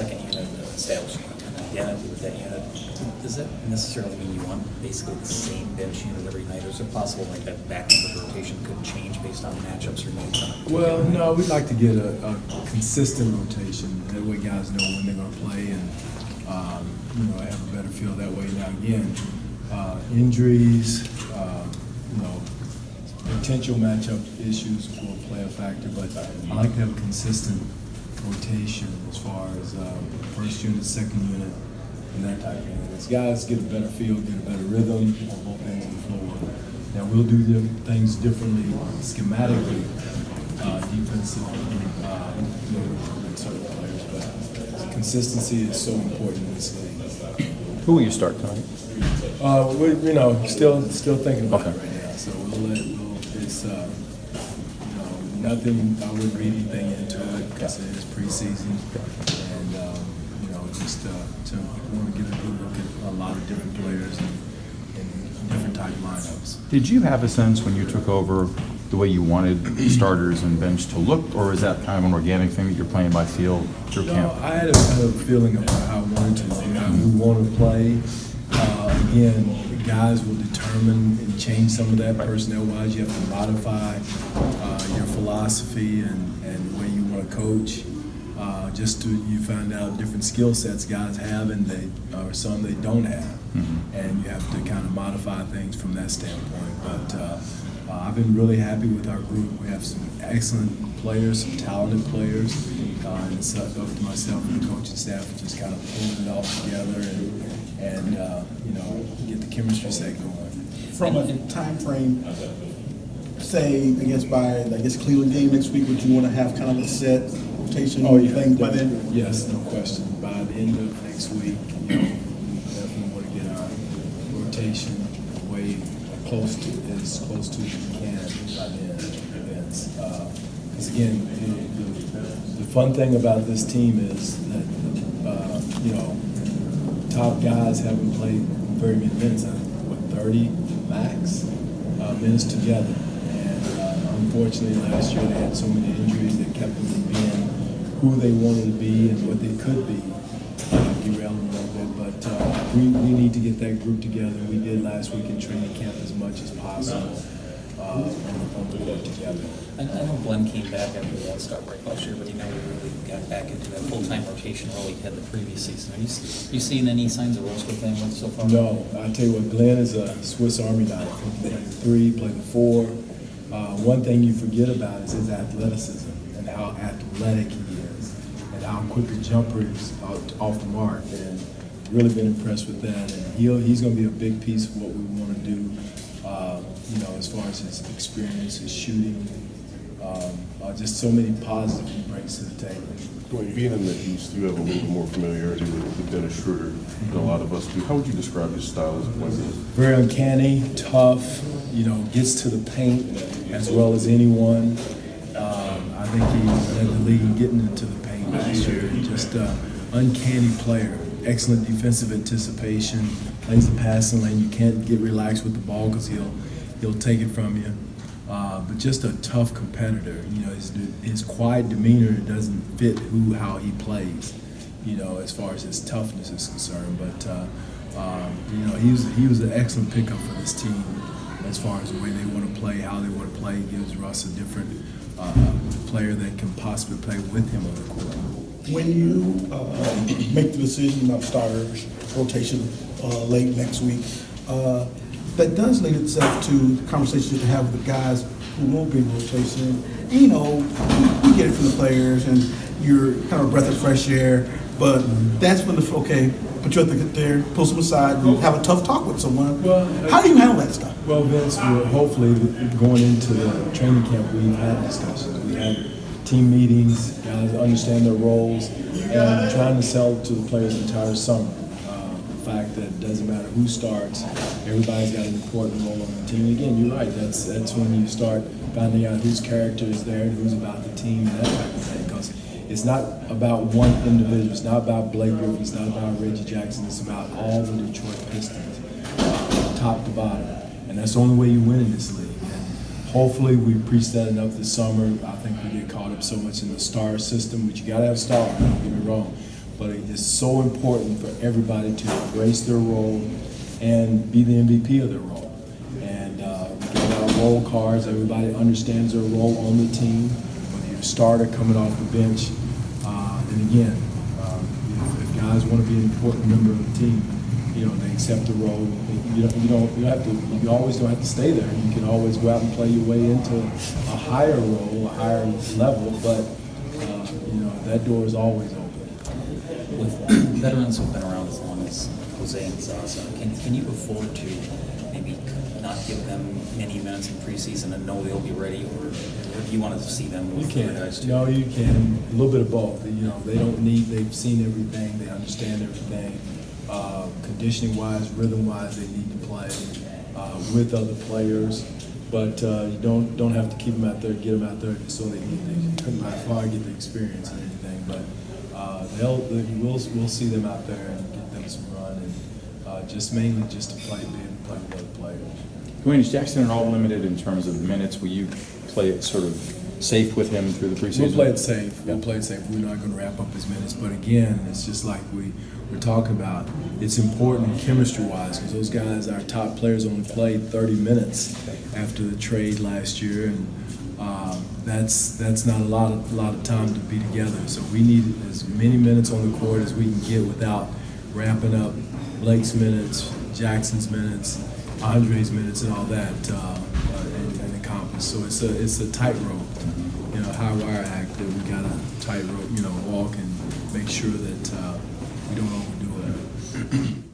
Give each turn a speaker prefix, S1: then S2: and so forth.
S1: second unit and establishing an identity with that unit, does that necessarily mean you want basically the same bench unit every night, or is it possible like that back end of the rotation could change based on matchups or needs?
S2: Well, no, we'd like to get a consistent rotation. That way guys know when they're going to play and, have a better feel that way. Now, again, injuries, potential matchup issues will play a factor, but I like to have a consistent rotation as far as first unit, second unit, and that type of thing. As guys get a better feel, get a better rhythm on both ends of the floor. Now we'll do things differently schematically, defensively, with certain players, but consistency is so important in this league.
S3: Who will you start tonight?
S2: We're still thinking about
S3: Okay.
S2: it right now. So it's nothing. I wouldn't read anything into it because it is preseason, and just to want to get a good look at a lot of different players and different type lineups.
S3: Did you have a sense when you took over the way you wanted starters and bench to look, or is that kind of an organic thing that you're playing by feel through camp?
S2: I had a feeling about how I wanted to. We want to play. Again, guys will determine and change some of that personnel-wise. You have to modify your philosophy and the way you want to coach. You find out different skill sets guys have and some they don't have. And you have to kind of modify things from that standpoint. But I've been really happy with our group. We have some excellent players, some talented players. And it's up to myself and the coaching staff to just kind of pull it all together and get the chemistry set going.
S4: From a time frame, say, by Cleveland game next week, would you want to have kind of a set rotation thing by then?
S2: Yes, no question. By the end of next week, we definitely want to get our rotation way as close to as we can by the end of events. Because again, the fun thing about this team is that top guys haven't played very many minutes. 30 max minutes together. And unfortunately, last year they had so many injuries that kept them from being who they wanted to be and what they could be. Derailed them a little bit, but we need to get that group together. We did last week in training camp as much as possible. On the court together.
S1: I know Glenn came back after the All-Star break last year, but he never really got back into that full-time rotation role he had the previous season. Have you seen any signs of rust with him so far?
S2: No. I tell you what, Glenn is a Swiss Army knife. He played the 3, played the 4. One thing you forget about is his athleticism and how athletic he is and how quick a jumper is off the mark. And really been impressed with that. And he's going to be a big piece of what we want to do. As far as his experience, his shooting, just so many positives he brings to the table.
S5: Dwane, being in the East, you have a little bit more familiarity with Dennis Schroeder than a lot of us do. How would you describe his style as a player?
S2: Very uncanny, tough, gets to the paint as well as anyone. I think he led the league in getting into the paint last year. Just an uncanny player. Excellent defensive anticipation, plays the passing lane. You can't get relaxed with the ball because he'll take it from you. But just a tough competitor. His quiet demeanor doesn't fit how he plays, as far as his toughness is concerned. But, he was an excellent pickup for this team as far as the way they want to play, how they want to play. He gives Russ a different player that can possibly play with him on the court.
S4: When you make the decision about starters rotation late next week, that does lead itself to the conversations you have with the guys who will be in rotation. We get it from the players, and you're kind of a breath of fresh air. But that's when but you have to get there, pull them aside, and have a tough talk with someone.
S2: Well,
S4: how do you handle that stuff?
S2: Well, Vince, hopefully going into the training camp, we've had discussions. We had team meetings, guys understand their roles, and trying to sell to the players the entire summer. The fact that it doesn't matter who starts, everybody's got an important role on the team. Again, you're right. That's when you start finding out whose character is there and who's about the team and that type of thing. Because it's not about one individual. It's not about Blake Griffin. It's not about Reggie Jackson. It's about all the Detroit Pistons, top to bottom. And that's the only way you win in this league. And hopefully we preached that enough this summer. I think we get caught up so much in the star system, which you got to have stars, don't get me wrong. but it's so important for everybody to embrace their role and be the MVP of their role. And we give out role cards. Everybody understands their role on the team, whether you're a starter coming off the bench. And again, if guys want to be an important member of the team, they accept the role. You always don't have to stay there. You can always go out and play your way into a higher role, a higher level, but that door is always open.
S1: With veterans who've been around as long as Jose and Zaza, can you afford to maybe not give them many minutes in preseason and know they'll be ready, or do you want to see them
S2: You
S1: with
S2: can.
S1: other guys too?
S2: No, you can. A little bit of both. They don't need. They've seen everything. They understand everything. Conditioning-wise, rhythm-wise, they need to play with other players. But you don't have to keep them out there, get them out there so they can by far get the experience and everything. But we'll see them out there and get them some run, and just mainly just to play with other players.
S3: Dwane, is Jackson at all limited in terms of minutes? Will you play it sort of safe with him through the preseason?
S2: We'll play it safe. We'll play it safe. We're not going to wrap up his minutes. But again, it's just like we're talking about. It's important chemistry-wise because those guys, our top players, only played 30 minutes after the trade last year, and that's not a lot of time to be together. So we need as many minutes on the court as we can get without ramping up Blake's minutes, Jackson's minutes, Andre's minutes, and all that, and accomplish. So it's a tightrope, high wire act that we got to tightrope, walk and make sure that we don't overdo it.